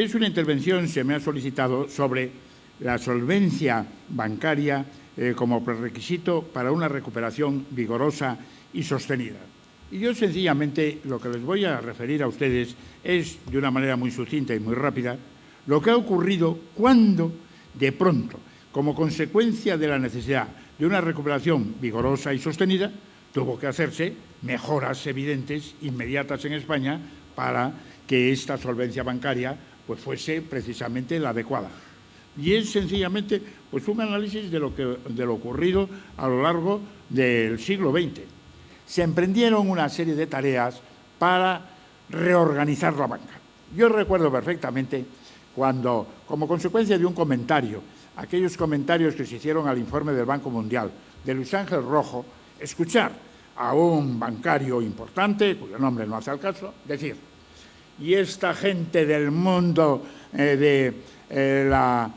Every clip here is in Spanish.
Es una intervención, se me ha solicitado, sobre la solvencia bancaria como prerequisito para una recuperación vigorosa y sostenida. Y yo sencillamente lo que les voy a referir a ustedes es, de una manera muy sucinta y muy rápida, lo que ha ocurrido cuando, de pronto, como consecuencia de la necesidad de una recuperación vigorosa y sostenida, tuvo que hacerse mejoras evidentes, inmediatas en España, para que esta solvencia bancaria pues, fuese precisamente la adecuada. Y es sencillamente pues, un análisis de lo ocurrido a lo largo del siglo XX. Se emprendieron una serie de tareas para reorganizar la banca. Yo recuerdo perfectamente cuando, como consecuencia de un comentario, aquellos comentarios que se hicieron al informe del Banco Mundial de Luis Ángel Rojo, escuchar a un bancario importante, cuyo nombre no hace al caso, decir: y esta gente del mundo de la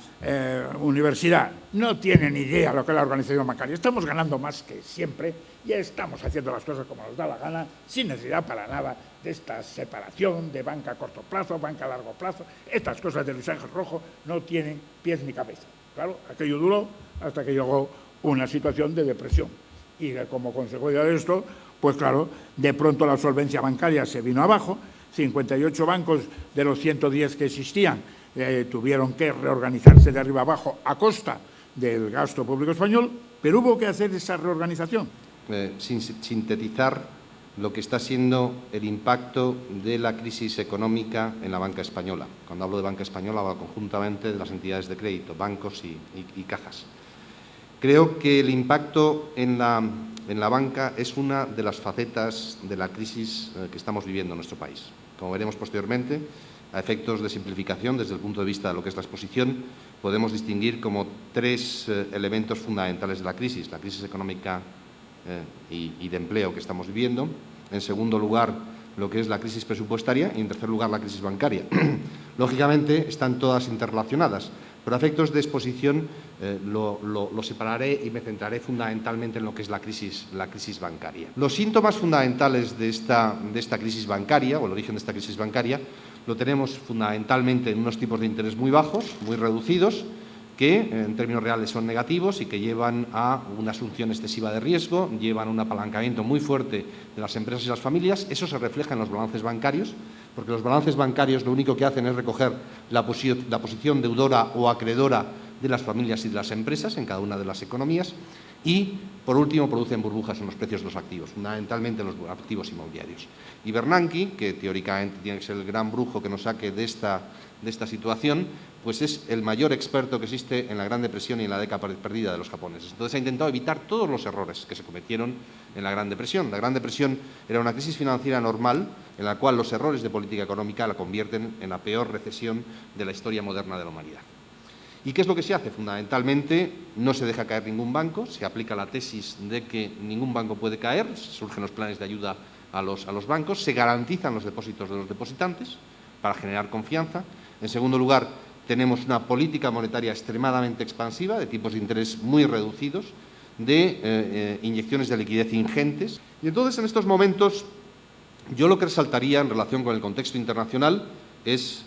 universidad no tiene ni idea de lo que es la organización bancaria. Estamos ganando más que siempre y estamos haciendo las cosas como nos da la gana, sin necesidad para nada de esta separación de banca a corto plazo, banca a largo plazo. Estas cosas de Luis Ángel Rojo no tienen pies ni cabeza. Claro, aquello duró hasta que llegó una situación de depresión. Y como consecuencia de esto, pues claro, de pronto la solvencia bancaria se vino abajo. 58 bancos de los 110 que existían tuvieron que reorganizarse de arriba abajo a costa del gasto público español, pero hubo que hacer esa reorganización. Sintetizar lo que está siendo el impacto de la crisis económica en la banca española. Cuando hablo de banca española, hablo conjuntamente de las entidades de crédito, bancos y cajas. Creo que el impacto en la banca es una de las facetas de la crisis que estamos viviendo en nuestro país. Como veremos posteriormente, a efectos de simplificación, desde el punto de vista de lo que es la exposición, podemos distinguir como tres elementos fundamentales de la crisis económica y de empleo que estamos viviendo. En segundo lugar, lo que es la crisis presupuestaria y, en tercer lugar, la crisis bancaria. Lógicamente, están todas interrelacionadas, pero a efectos de exposición lo separaré y me centraré fundamentalmente en lo que es la crisis bancaria. Los síntomas fundamentales de esta crisis bancaria, o el origen de esta crisis bancaria, lo tenemos fundamentalmente en unos tipos de interés muy bajos, muy reducidos, que en términos reales son negativos y que llevan a una asunción excesiva de riesgo, llevan a un apalancamiento muy fuerte de las empresas y las familias. Eso se refleja en los balances bancarios, porque los balances bancarios lo único que hacen es recoger la posición deudora o acreedora de las familias y de las empresas en cada una de las economías y, por último, producen burbujas en los precios de los activos, fundamentalmente en los activos inmobiliarios. Y Bernanke, que teóricamente tiene que ser el gran brujo que nos saque de esta situación, pues es el mayor experto que existe en la Gran Depresión y en la década perdida de los japoneses. Entonces ha intentado evitar todos los errores que se cometieron en la Gran Depresión. La Gran Depresión era una crisis financiera normal en la cual los errores de política económica la convierten en la peor recesión de la historia moderna de la humanidad. ¿Y qué es lo que se hace? Fundamentalmente no se deja caer ningún banco, se aplica la tesis de que ningún banco puede caer, surgen los planes de ayuda a los bancos, se garantizan los depósitos de los depositantes para generar confianza. En segundo lugar, tenemos una política monetaria extremadamente expansiva, de tipos de interés muy reducidos, de inyecciones de liquidez ingentes. Y entonces, en estos momentos, yo lo que resaltaría en relación con el contexto internacional es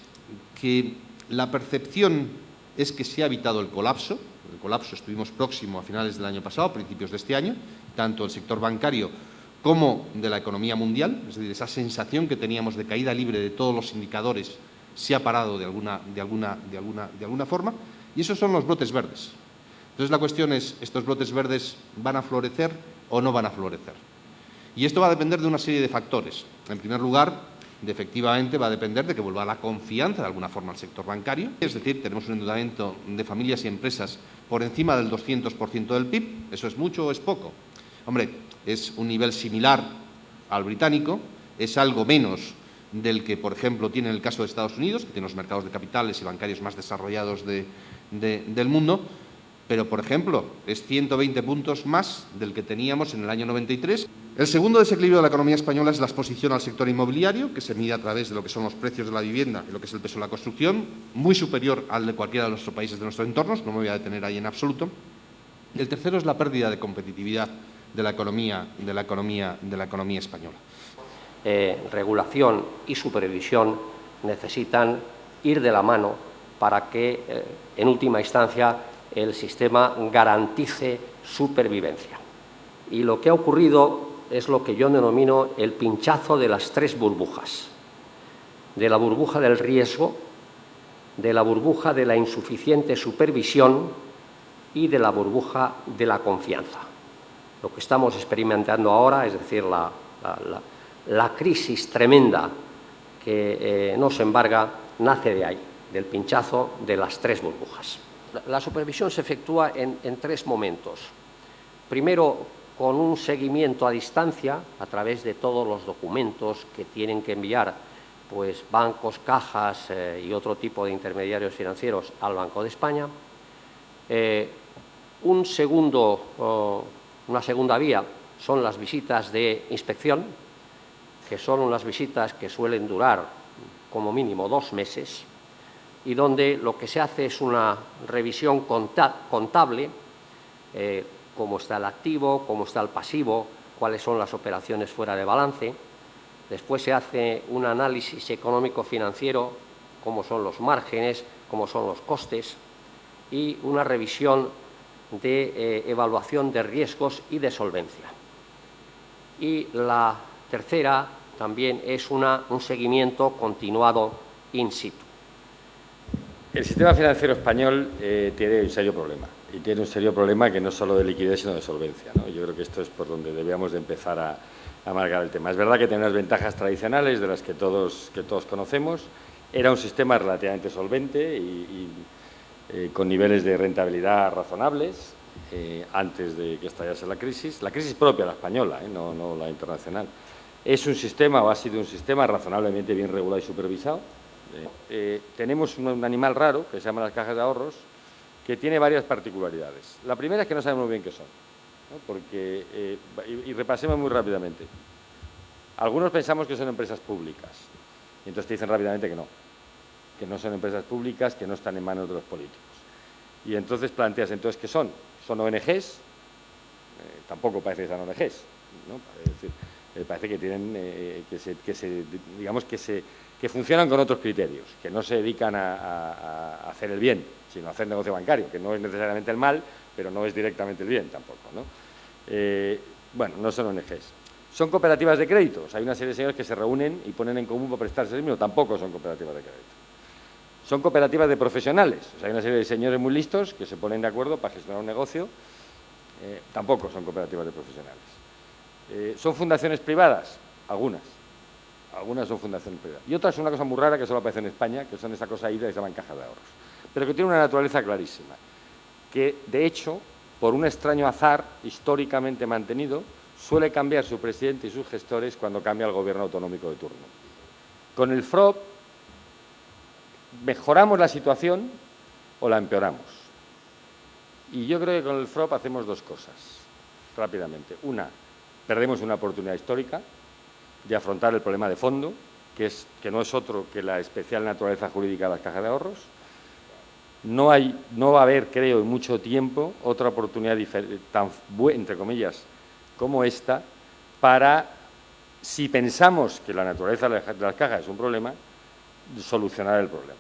que la percepción es que se ha evitado el colapso. El colapso estuvimos próximo a finales del año pasado, a principios de este año, tanto el sector bancario como de la economía mundial, es decir, esa sensación que teníamos de caída libre de todos los indicadores se ha parado de alguna forma, y esos son los brotes verdes. Entonces la cuestión es, ¿estos brotes verdes van a florecer o no van a florecer? Y esto va a depender de una serie de factores. En primer lugar, efectivamente va a depender de que vuelva la confianza de alguna forma al sector bancario, es decir, tenemos un endeudamiento de familias y empresas por encima del 200% del PIB, ¿eso es mucho o es poco? Hombre, es un nivel similar al británico, es algo menos del que, por ejemplo, tiene el caso de Estados Unidos, que tiene los mercados de capitales y bancarios más desarrollados del mundo, pero, por ejemplo, es 120 puntos más del que teníamos en el año 93. El segundo desequilibrio de la economía española es la exposición al sector inmobiliario, que se mide a través de lo que son los precios de la vivienda y lo que es el peso de la construcción, muy superior al de cualquiera de nuestros países de nuestros entornos, no me voy a detener ahí en absoluto. Y el tercero es la pérdida de competitividad de la economía española. Regulación y supervisión necesitan ir de la mano para que, en última instancia, el sistema garantice supervivencia. Y lo que ha ocurrido es lo que yo denomino el pinchazo de las tres burbujas: de la burbuja del riesgo, de la burbuja de la insuficiente supervisión y de la burbuja de la confianza. Lo que estamos experimentando ahora, es decir, la crisis tremenda que nos embarga, nace de ahí, del pinchazo de las tres burbujas. La supervisión se efectúa en tres momentos. Primero, con un seguimiento a distancia a través de todos los documentos que tienen que enviar pues, bancos, cajas y otro tipo de intermediarios financieros al Banco de España. Una segunda vía son las visitas de inspección, que son unas visitas que suelen durar como mínimo 2 meses y donde lo que se hace es una revisión contable, cómo está el activo, cómo está el pasivo, cuáles son las operaciones fuera de balance. Después se hace un análisis económico-financiero, cómo son los márgenes, cómo son los costes, y una revisión de evaluación de riesgos y de solvencia. Y la tercera también es un seguimiento continuado in situ. El sistema financiero español tiene un serio problema, y tiene un serio problema que no es solo de liquidez, sino de solvencia, ¿no? Yo creo que esto es por donde debíamos de empezar a marcar el tema. Es verdad que tiene unas ventajas tradicionales de las que todos conocemos. Era un sistema relativamente solvente y con niveles de rentabilidad razonables antes de que estallase la crisis propia, la española, no la internacional. Es un sistema, o ha sido un sistema, razonablemente bien regulado y supervisado. Tenemos un animal raro, que se llama las cajas de ahorros, que tiene varias particularidades. La primera es que no sabemos muy bien qué son, ¿no? Porque, y repasemos muy rápidamente. Algunos pensamos que son empresas públicas, y entonces te dicen rápidamente que no son empresas públicas, que no están en manos de los políticos. Y entonces planteas, entonces, ¿qué son? ¿Son ONGs? Tampoco parece que sean ONGs, ¿no? Es decir, parece que tienen, que funcionan con otros criterios, que no se dedican a hacer el bien, sino a hacer negocio bancario, que no es necesariamente el mal, pero no es directamente el bien tampoco, ¿no? Bueno, no son ONGs. ¿Son cooperativas de créditos? Hay una serie de señores que se reúnen y ponen en común para prestarse el mismo. Tampoco son cooperativas de crédito. ¿Son cooperativas de profesionales? O sea, hay una serie de señores muy listos que se ponen de acuerdo para gestionar un negocio. Tampoco son cooperativas de profesionales. ¿Son fundaciones privadas? Algunas. Algunas son fundaciones privadas. Y otras son una cosa muy rara que solo aparece en España, que son esa cosa híbrida que se llaman cajas de ahorros. Pero que tiene una naturaleza clarísima. Que, de hecho, por un extraño azar históricamente mantenido, suele cambiar su presidente y sus gestores cuando cambia el gobierno autonómico de turno. Con el FROB, ¿mejoramos la situación o la empeoramos? Y yo creo que con el FROB hacemos dos cosas, rápidamente. Una, perdemos una oportunidad histórica de afrontar el problema de fondo, que no es otro que la especial naturaleza jurídica de las cajas de ahorros. No va a haber, creo, en mucho tiempo otra oportunidad tan buena, entre comillas, como esta, para, si pensamos que la naturaleza de las cajas es un problema, solucionar el problema.